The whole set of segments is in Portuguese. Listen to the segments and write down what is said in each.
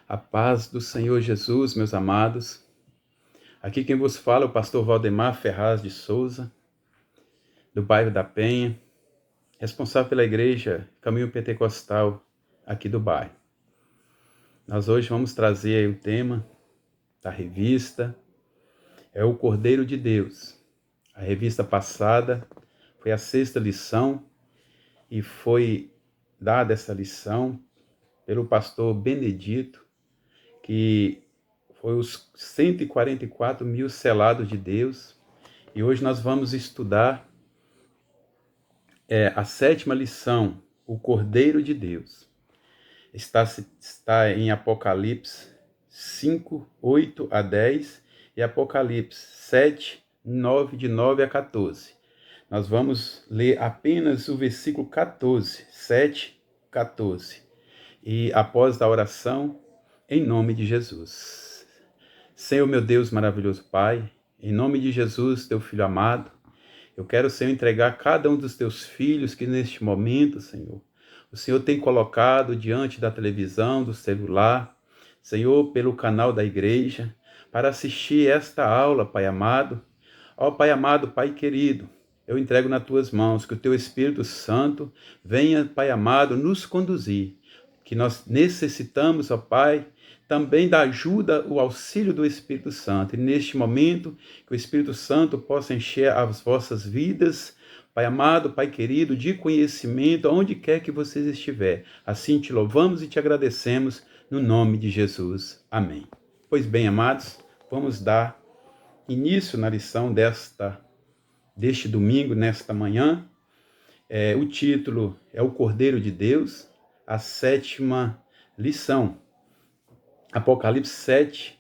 A paz do Senhor Jesus, meus amados. Aqui quem vos fala é o pastor Valdemar Ferraz de Souza, do bairro da Penha, responsável pela igreja Caminho Pentecostal aqui do bairro. Nós hoje vamos trazer o tema da revista, é o Cordeiro de Deus. A revista passada foi a 6ª lição e foi dada essa lição pelo pastor Benedito, que foi os 144 mil selados de Deus. E hoje nós vamos estudar a 7ª lição, o Cordeiro de Deus. Está em Apocalipse 5, 8 a 10 e Apocalipse 7, 9, de 9 a 14. Nós vamos ler apenas o versículo 14, 7, 14. E após a oração, em nome de Jesus. Senhor, meu Deus, maravilhoso Pai, em nome de Jesus, teu Filho amado, eu quero, Senhor, entregar cada um dos teus filhos que neste momento, Senhor, o Senhor tem colocado diante da televisão, do celular, Senhor, pelo canal da igreja, para assistir esta aula, Pai amado. Ó Pai amado, Pai querido, eu entrego nas tuas mãos, que o teu Espírito Santo venha, Pai amado, nos conduzir, que nós necessitamos, ó Pai, também da ajuda, o auxílio do Espírito Santo. E neste momento, que o Espírito Santo possa encher as vossas vidas, Pai amado, Pai querido, de conhecimento, onde quer que vocês estiverem. Assim te louvamos e te agradecemos, no nome de Jesus. Amém. Pois bem, amados, vamos dar início na lição deste domingo, nesta manhã. O título é o Cordeiro de Deus, a 7ª lição. Apocalipse 7,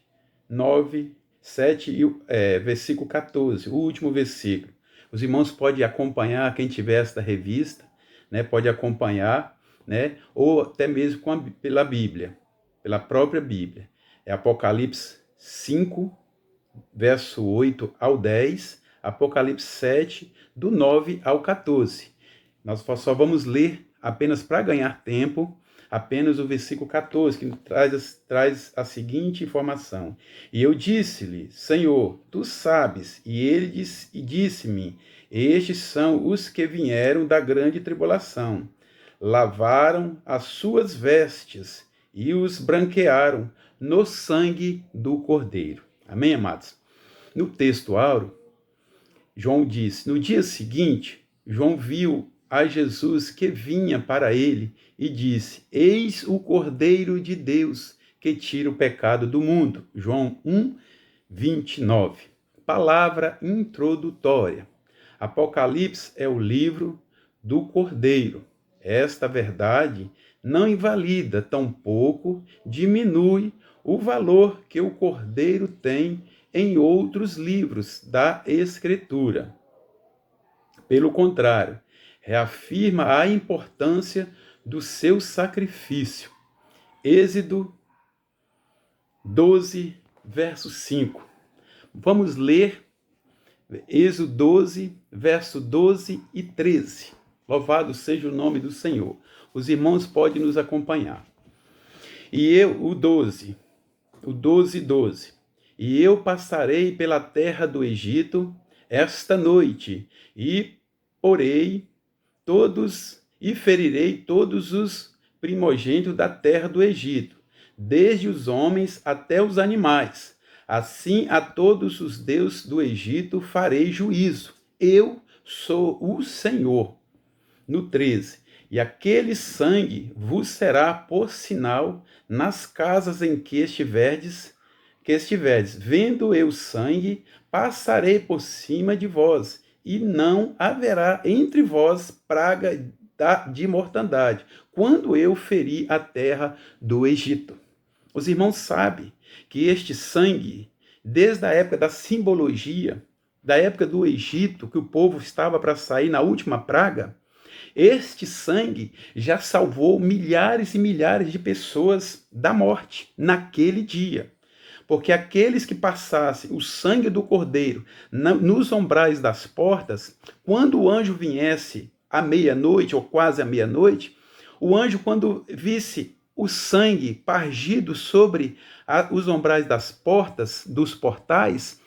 9, 7 e versículo 14, o último versículo. Os irmãos podem acompanhar, quem tiver esta revista, né, pode acompanhar, né, ou até mesmo pela Bíblia, pela própria Bíblia. É Apocalipse 5, verso 8 ao 10, Apocalipse 7, do 9 ao 14. Nós só vamos ler, apenas para ganhar tempo, apenas o versículo 14, que traz a seguinte informação. E eu disse-lhe, Senhor, tu sabes. E ele disse-me, estes são os que vieram da grande tribulação. Lavaram as suas vestes e os branquearam no sangue do Cordeiro. Amém, amados? No texto áureo, João disse, no dia seguinte, João viu a Jesus que vinha para ele e disse, eis o Cordeiro de Deus que tira o pecado do mundo. João 1, 29. Palavra introdutória. Apocalipse é o livro do Cordeiro. Esta verdade não invalida, tampouco diminui o valor que o Cordeiro tem em outros livros da Escritura. Pelo contrário, reafirma a importância do seu sacrifício. Êxodo 12, verso 5. Vamos ler Êxodo 12, verso 12 e 13. Louvado seja o nome do Senhor. Os irmãos podem nos acompanhar. O 12. E eu passarei pela terra do Egito esta noite, e ferirei todos os primogênitos da terra do Egito, desde os homens até os animais. Assim a todos os deuses do Egito farei juízo. Eu sou o Senhor. No 13. E aquele sangue vos será por sinal nas casas em que estiverdes. Vendo eu sangue, passarei por cima de vós, e não haverá entre vós praga de mortandade, quando eu feri a terra do Egito. Os irmãos sabem que este sangue, desde a época da simbologia, da época do Egito, que o povo estava para sair na última praga, este sangue já salvou milhares e milhares de pessoas da morte naquele dia. Porque aqueles que passassem o sangue do Cordeiro nos umbrais das portas, quando o anjo viesse à meia-noite, ou quase à meia-noite, o anjo, quando visse o sangue pargido sobre os umbrais das portas, dos portais,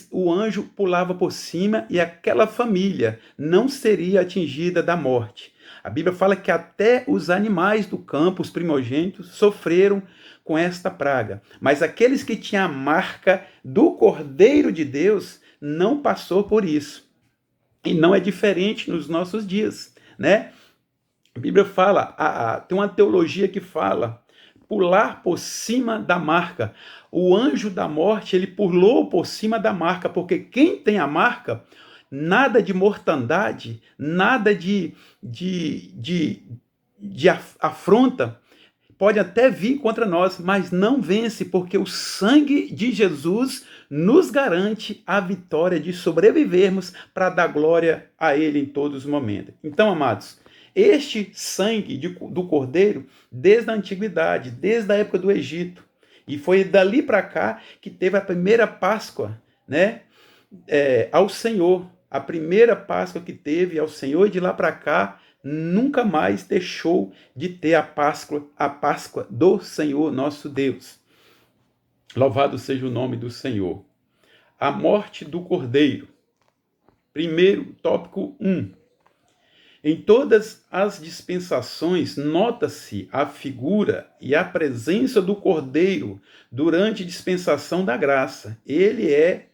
o anjo pulava por cima e aquela família não seria atingida da morte. A Bíblia fala que até os animais do campo, os primogênitos, sofreram com esta praga. Mas aqueles que tinham a marca do Cordeiro de Deus não passou por isso. E não é diferente nos nossos dias, né? A Bíblia fala, tem uma teologia que fala pular por cima da marca. O anjo da morte, ele pulou por cima da marca, porque quem tem a marca, nada de mortandade, nada de afronta, pode até vir contra nós, mas não vence, porque o sangue de Jesus nos garante a vitória de sobrevivermos para dar glória a Ele em todos os momentos. Então, amados, este sangue do Cordeiro, desde a antiguidade, desde a época do Egito, e foi dali para cá que teve a primeira Páscoa, né, ao Senhor. A primeira Páscoa que teve ao Senhor, e de lá para cá, nunca mais deixou de ter a Páscoa do Senhor nosso Deus. Louvado seja o nome do Senhor. A morte do Cordeiro. Primeiro, tópico 1. Em todas as dispensações, nota-se a figura e a presença do Cordeiro durante a dispensação da graça. Ele é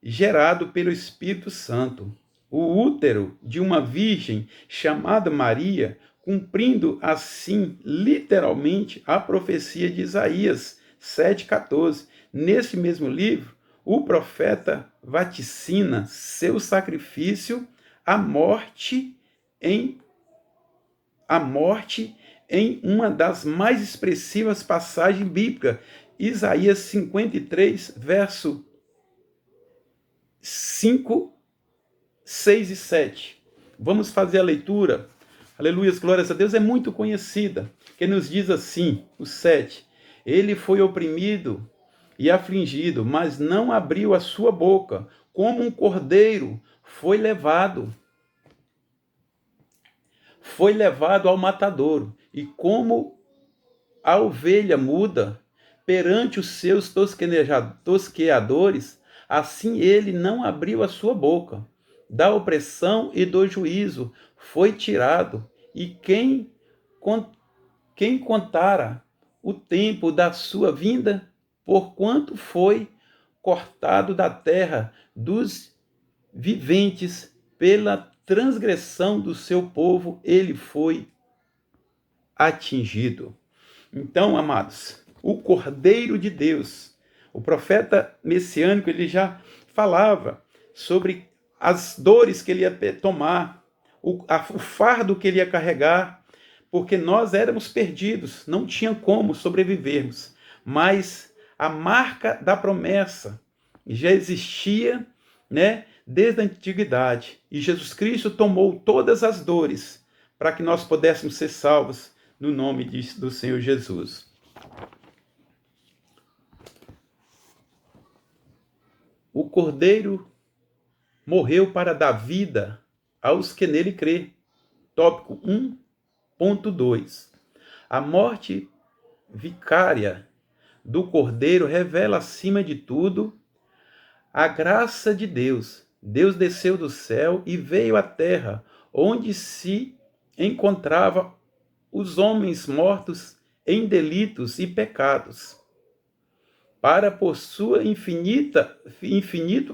gerado pelo Espírito Santo. O útero de uma virgem chamada Maria, cumprindo assim, literalmente, a profecia de Isaías 7,14. Nesse mesmo livro, o profeta vaticina seu sacrifício à morte em uma das mais expressivas passagens bíblicas, Isaías 53, verso 5, 6 e 7. Vamos fazer a leitura. Aleluia, glórias a Deus, é muito conhecida, que nos diz assim, o 7. Ele foi oprimido e afligido, mas não abriu a sua boca, como um cordeiro foi levado ao matadouro, e como a ovelha muda perante os seus tosqueadores, assim ele não abriu a sua boca. Da opressão e do juízo foi tirado, e quem contara o tempo da sua vinda, porquanto foi cortado da terra dos viventes pela transgressão do seu povo, ele foi atingido. Então, amados, o Cordeiro de Deus, o profeta messiânico, ele já falava sobre as dores que ele ia tomar, o fardo que ele ia carregar, porque nós éramos perdidos, não tinha como sobrevivermos, mas a marca da promessa já existia, né, desde a antiguidade, e Jesus Cristo tomou todas as dores para que nós pudéssemos ser salvos no nome do Senhor Jesus. O Cordeiro morreu para dar vida aos que nele crê. Tópico 1.2. A morte vicária do Cordeiro revela, acima de tudo, a graça de Deus. Deus desceu do céu e veio à terra, onde se encontravam os homens mortos em delitos e pecados, para por sua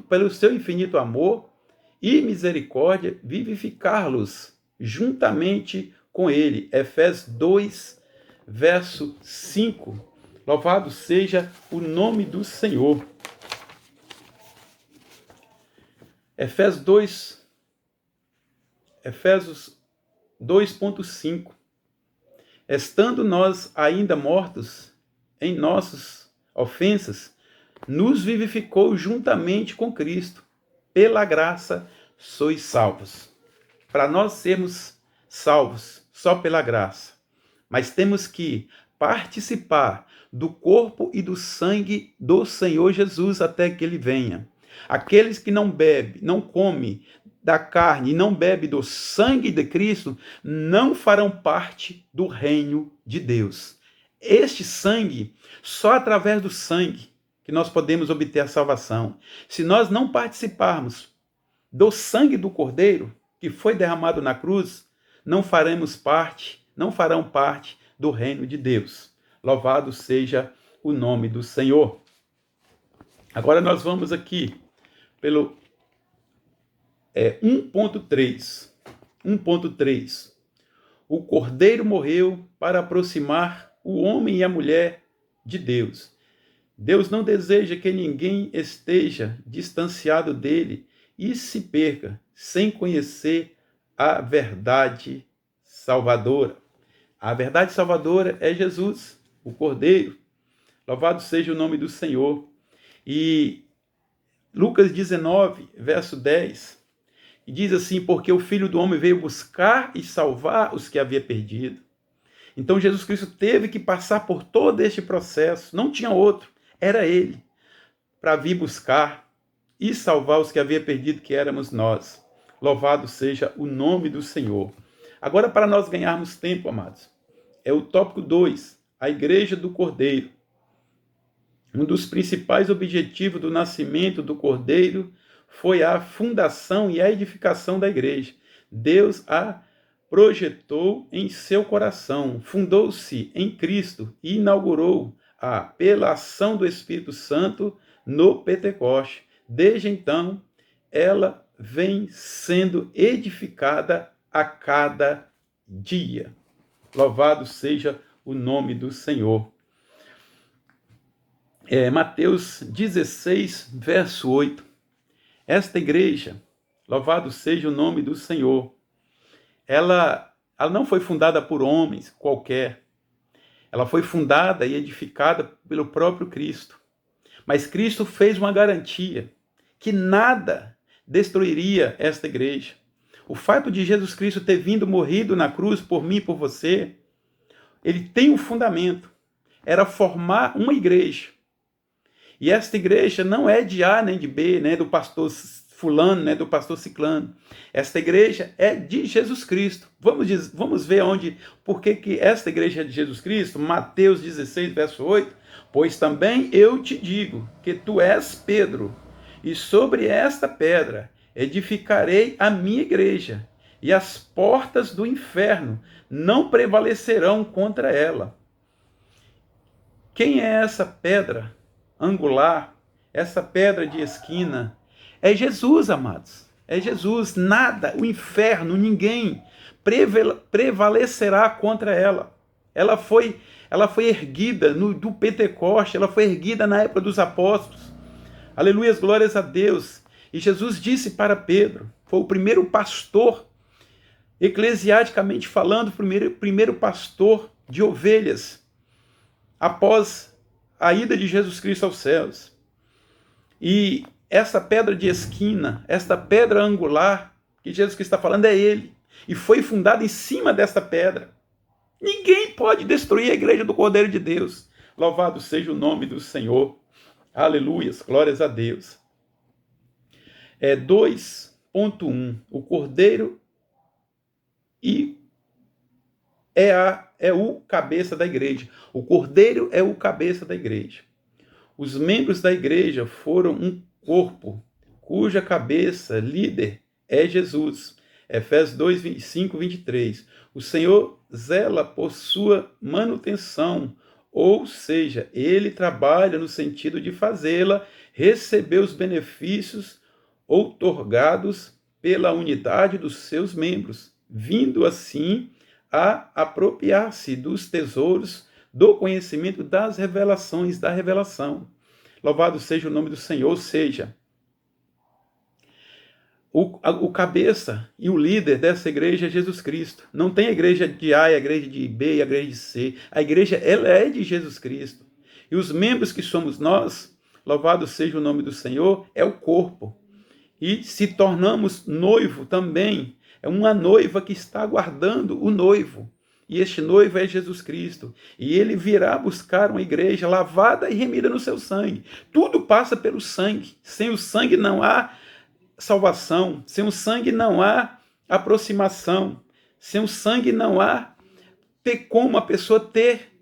pelo seu infinito amor e misericórdia, vivificar-los juntamente com ele. Efésios 2, verso 5. Louvado seja o nome do Senhor. Efésios 2.5. Estando nós ainda mortos em nossas ofensas, nos vivificou juntamente com Cristo. Pela graça sois salvos. Para nós sermos salvos, só pela graça. Mas temos que participar do corpo e do sangue do Senhor Jesus até que ele venha. Aqueles que não bebem, não comem da carne e não bebe do sangue de Cristo, não farão parte do reino de Deus. Este sangue, só através do sangue que nós podemos obter a salvação. Se nós não participarmos do sangue do Cordeiro, que foi derramado na cruz, não farão parte do reino de Deus. Louvado seja o nome do Senhor. Agora nós vamos aqui pelo 1.3. 1.3. O Cordeiro morreu para aproximar o homem e a mulher de Deus. Deus não deseja que ninguém esteja distanciado dele e se perca sem conhecer a verdade salvadora. A verdade salvadora é Jesus, o Cordeiro. Louvado seja o nome do Senhor. E Lucas 19, verso 10, diz assim: porque o Filho do Homem veio buscar e salvar os que havia perdido. Então Jesus Cristo teve que passar por todo este processo, não tinha outro, era ele, para vir buscar e salvar os que havia perdido, que éramos nós. Louvado seja o nome do Senhor. Agora, para nós ganharmos tempo, amados, é o tópico 2, a Igreja do Cordeiro. Um dos principais objetivos do nascimento do Cordeiro foi a fundação e a edificação da igreja. Deus a projetou em seu coração, fundou-se em Cristo e inaugurou-a pela ação do Espírito Santo no Pentecoste. Desde então, ela vem sendo edificada a cada dia. Louvado seja o nome do Senhor. Mateus 16, verso 8. Esta igreja, louvado seja o nome do Senhor, ela não foi fundada por homens qualquer. Ela foi fundada e edificada pelo próprio Cristo. Mas Cristo fez uma garantia que nada destruiria esta igreja. O fato de Jesus Cristo ter vindo, morrido na cruz por mim e por você, ele tem um fundamento. Era formar uma igreja. E esta igreja não é de A nem de B, né, do pastor fulano, né, do pastor ciclano. Esta igreja é de Jesus Cristo. Vamos ver por que esta igreja é de Jesus Cristo? Mateus 16, verso 8. Pois também eu te digo que tu és Pedro, e sobre esta pedra edificarei a minha igreja, e as portas do inferno não prevalecerão contra ela. Quem é essa pedra angular, essa pedra de esquina? É Jesus, amados. É Jesus. Nada, o inferno, ninguém prevalecerá contra ela. Ela foi erguida do Pentecoste, ela foi erguida na época dos apóstolos. Aleluias, glórias a Deus. E Jesus disse para Pedro, foi o primeiro pastor, eclesiasticamente falando, primeiro pastor de ovelhas, após a ida de Jesus Cristo aos céus. E essa pedra de esquina, esta pedra angular, que Jesus Cristo está falando, é ele. E foi fundada em cima desta pedra. Ninguém pode destruir a igreja do Cordeiro de Deus. Louvado seja o nome do Senhor. Aleluias, glórias a Deus. 2.1. O Cordeiro é o cabeça da igreja. O Cordeiro é o cabeça da igreja. Os membros da igreja foram um corpo, cuja cabeça, líder, é Jesus. Efésios 2, 25, 23. O Senhor zela por sua manutenção, ou seja, ele trabalha no sentido de fazê-la receber os benefícios outorgados pela unidade dos seus membros, vindo assim a apropriar-se dos tesouros do conhecimento das revelações da revelação. Louvado seja o nome do Senhor, ou seja, o cabeça e o líder dessa igreja é Jesus Cristo. Não tem a igreja de A, a igreja de B e a igreja de C. A igreja, ela é de Jesus Cristo. E os membros que somos nós, louvado seja o nome do Senhor, é o corpo. E se tornamos noivo também, é uma noiva que está aguardando o noivo. E este noivo é Jesus Cristo. E ele virá buscar uma igreja lavada e remida no seu sangue. Tudo passa pelo sangue. Sem o sangue não há salvação. Sem o sangue não há aproximação. Sem o sangue não há ter como a pessoa ter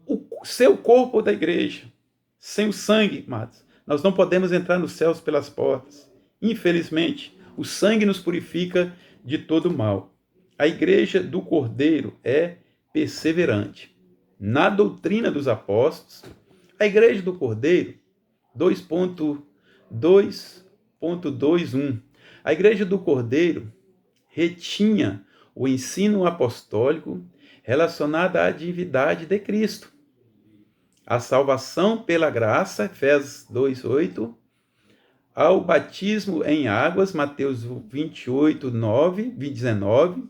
o seu corpo da igreja. Sem o sangue, amados, nós não podemos entrar nos céus pelas portas. Infelizmente, o sangue nos purifica de todo mal. A igreja do Cordeiro é perseverante. Na doutrina dos apóstolos, a igreja do Cordeiro, 2.2.21, a igreja do Cordeiro retinha o ensino apostólico relacionado à divindade de Cristo. A salvação pela graça, Efésios 2:8, ao batismo em águas, Mateus 28:19,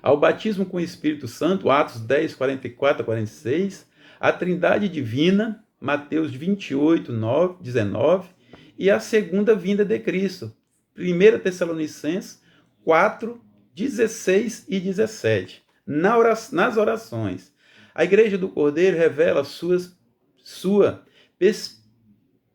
ao batismo com o Espírito Santo, Atos 10:44-46, a Trindade divina, Mateus 28:19, e a segunda vinda de Cristo, 1 Tessalonicenses 4:16 e 17. Nas orações, a Igreja do Cordeiro revela sua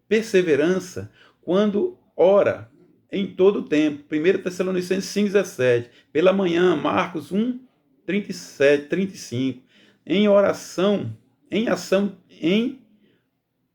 perseverança quando ora em todo o tempo. 1 Tessalonicenses 5:17. Pela manhã, Marcos 1:37-35. Em oração, em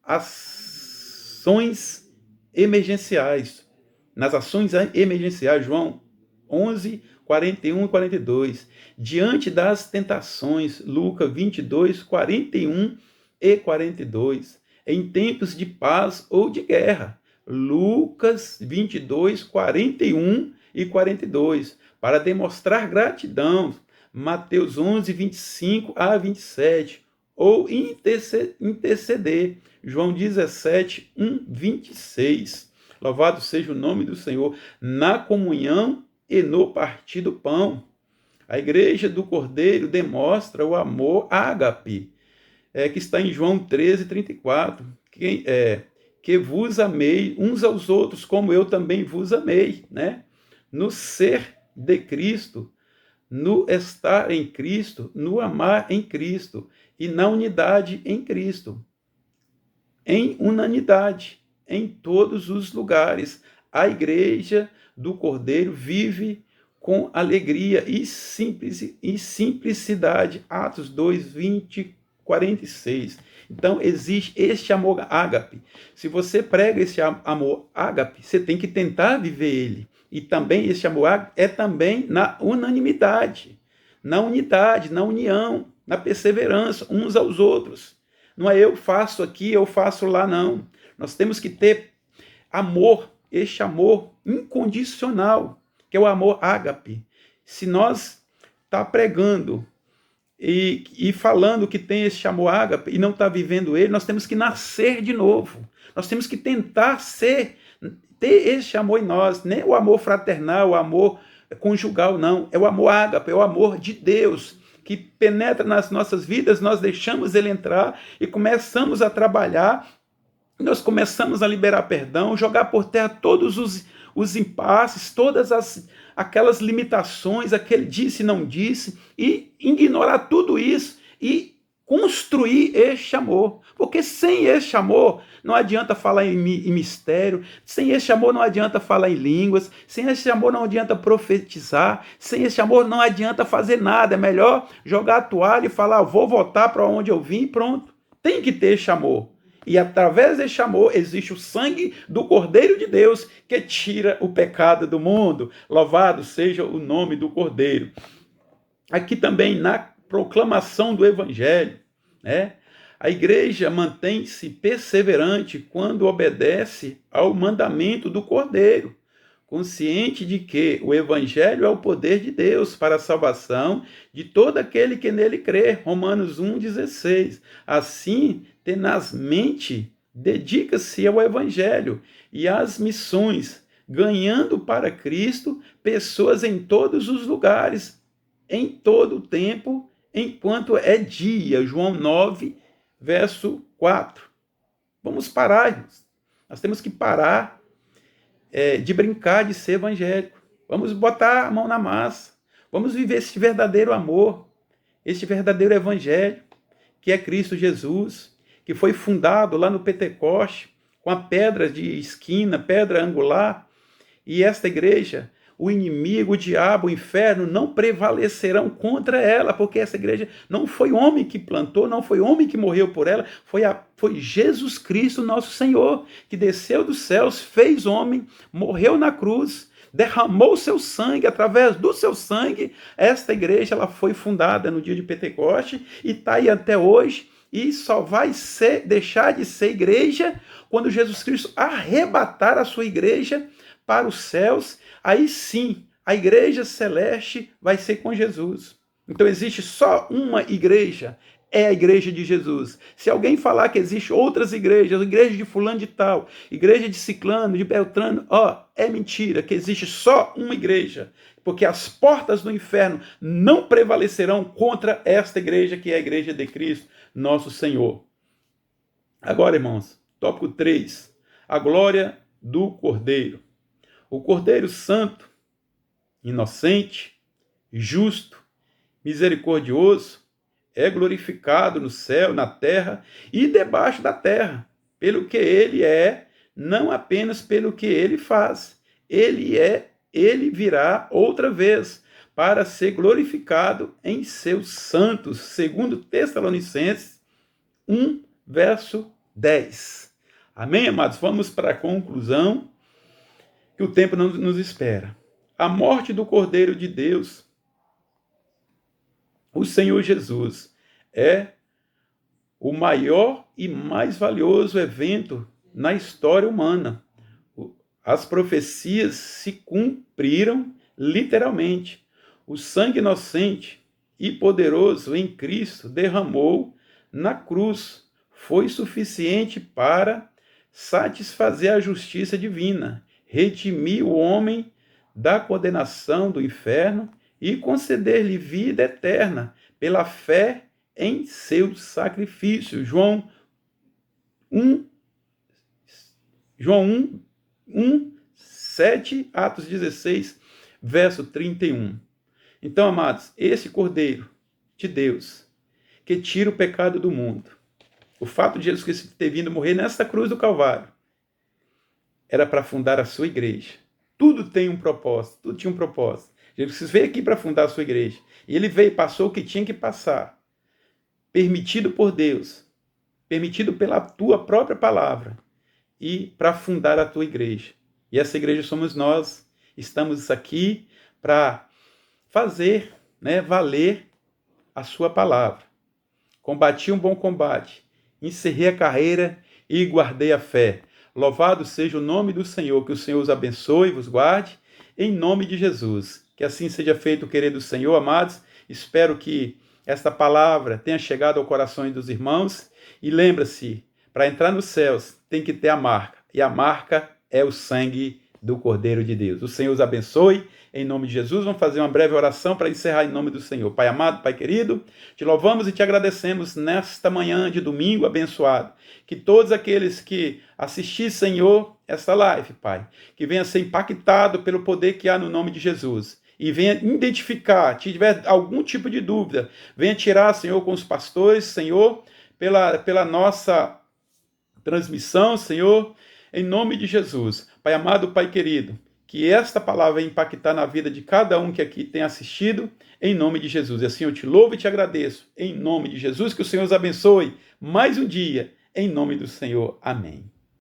ações emergenciais. Nas ações emergenciais, João 11:41 e 42. Diante das tentações, Lucas 22:41 e 42. Em tempos de paz ou de guerra, Lucas 22:41 e 42. Para demonstrar gratidão, Mateus 11:25 a 27. Ou interceder, João 17:26. Louvado seja o nome do Senhor. Na comunhão e no partir do pão. A igreja do Cordeiro demonstra o amor ágape, que está em João 13:34. Que vos amei uns aos outros, como eu também vos amei, né? No ser de Cristo, no estar em Cristo, no amar em Cristo e na unidade em Cristo. Em unanimidade, em todos os lugares. A igreja do Cordeiro vive com alegria e simplicidade. Atos 2:20-46. Então, existe este amor ágape. Se você prega esse amor ágape, você tem que tentar viver ele. E também esse amor ágape é também na unanimidade, na unidade, na união, na perseverança uns aos outros. Não é eu faço aqui, eu faço lá, não. Nós temos que ter amor, este amor incondicional, que é o amor ágape. Se nós está pregando e falando que tem esse amor ágape e não está vivendo ele, nós temos que nascer de novo. Nós temos que tentar ter esse amor em nós, nem o amor fraternal, o amor conjugal, não. É o amor ágape, é o amor de Deus, que penetra nas nossas vidas, nós deixamos ele entrar e começamos a trabalhar, nós começamos a liberar perdão, jogar por terra todos os impasses, todas aquelas limitações, aquele disse e não disse, e ignorar tudo isso e construir este amor. Porque sem este amor não adianta falar em mistério, sem este amor não adianta falar em línguas, sem este amor não adianta profetizar, sem este amor não adianta fazer nada. É melhor jogar a toalha e falar, vou voltar para onde eu vim e pronto. Tem que ter este amor. E através deste amor existe o sangue do Cordeiro de Deus que tira o pecado do mundo. Louvado seja o nome do Cordeiro. Aqui também na proclamação do Evangelho, né? A igreja mantém-se perseverante quando obedece ao mandamento do Cordeiro, consciente de que o Evangelho é o poder de Deus para a salvação de todo aquele que nele crê. Romanos 1,16. Assim, tenazmente, dedica-se ao Evangelho e às missões, ganhando para Cristo pessoas em todos os lugares, em todo o tempo, enquanto é dia. João 9, verso 4. Vamos parar, irmãos. Nós temos que parar de brincar de ser evangélico. Vamos botar a mão na massa. Vamos viver este verdadeiro amor, este verdadeiro evangelho, que é Cristo Jesus, que foi fundado lá no Pentecoste, com a pedra de esquina, pedra angular. E esta igreja, o inimigo, o diabo, o inferno não prevalecerão contra ela, porque essa igreja não foi homem que plantou, não foi homem que morreu por ela, foi Jesus Cristo, nosso Senhor, que desceu dos céus, fez homem, morreu na cruz, derramou seu sangue, através do seu sangue, esta igreja ela foi fundada no dia de Pentecoste e está aí até hoje, e só vai deixar de ser igreja quando Jesus Cristo arrebatar a sua igreja para os céus. Aí sim, a igreja celeste vai ser com Jesus. Então existe só uma igreja, é a igreja de Jesus. Se alguém falar que existe outras igrejas, igreja de fulano de tal, igreja de ciclano, de beltrano, é mentira, que existe só uma igreja, porque as portas do inferno não prevalecerão contra esta igreja, que é a igreja de Cristo, nosso Senhor. Agora, irmãos, tópico 3, a glória do Cordeiro. O Cordeiro Santo, inocente, justo, misericordioso, é glorificado no céu, na terra e debaixo da terra, pelo que ele é, não apenas pelo que ele faz. Ele virá outra vez para ser glorificado em seus santos, segundo Tessalonicenses 1, verso 10. Amém, amados? Vamos para a conclusão, que o tempo não nos espera. A morte do Cordeiro de Deus, o Senhor Jesus, é o maior e mais valioso evento na história humana. As profecias se cumpriram literalmente. O sangue inocente e poderoso em Cristo derramou na cruz foi suficiente para satisfazer a justiça divina, redimir o homem da condenação do inferno e conceder-lhe vida eterna pela fé em seu sacrifício. João 1, 7, Atos 16, verso 31. Então, amados, esse Cordeiro de Deus, que tira o pecado do mundo, o fato de Jesus Cristo ter vindo morrer nesta cruz do Calvário, era para fundar a sua igreja. Tudo tem um propósito, tudo tinha um propósito. Jesus veio aqui para fundar a sua igreja. E ele veio e passou o que tinha que passar. Permitido por Deus, permitido pela tua própria palavra, e para fundar a tua igreja. E essa igreja somos nós. Estamos aqui para fazer, valer a sua palavra. Combati um bom combate, encerrei a carreira e guardei a fé. Louvado seja o nome do Senhor, que o Senhor os abençoe e vos guarde, em nome de Jesus. Que assim seja feito, querido Senhor, amados. Espero que esta palavra tenha chegado ao coração dos irmãos. E lembra-se, para entrar nos céus tem que ter a marca. E a marca é o sangue do Cordeiro de Deus. O Senhor os abençoe, em nome de Jesus. Vamos fazer uma breve oração para encerrar em nome do Senhor. Pai amado, Pai querido, te louvamos e te agradecemos nesta manhã de domingo abençoado. Que todos aqueles que assistir, Senhor, esta live, Pai, que venha ser impactado pelo poder que há no nome de Jesus. E venha identificar, se tiver algum tipo de dúvida, venha tirar, Senhor, com os pastores, Senhor, pela nossa transmissão, Senhor, em nome de Jesus. Pai amado, Pai querido, que esta palavra venha impactar na vida de cada um que aqui tem assistido, em nome de Jesus. E assim eu te louvo e te agradeço, em nome de Jesus, que o Senhor os abençoe mais um dia, em nome do Senhor. Amém.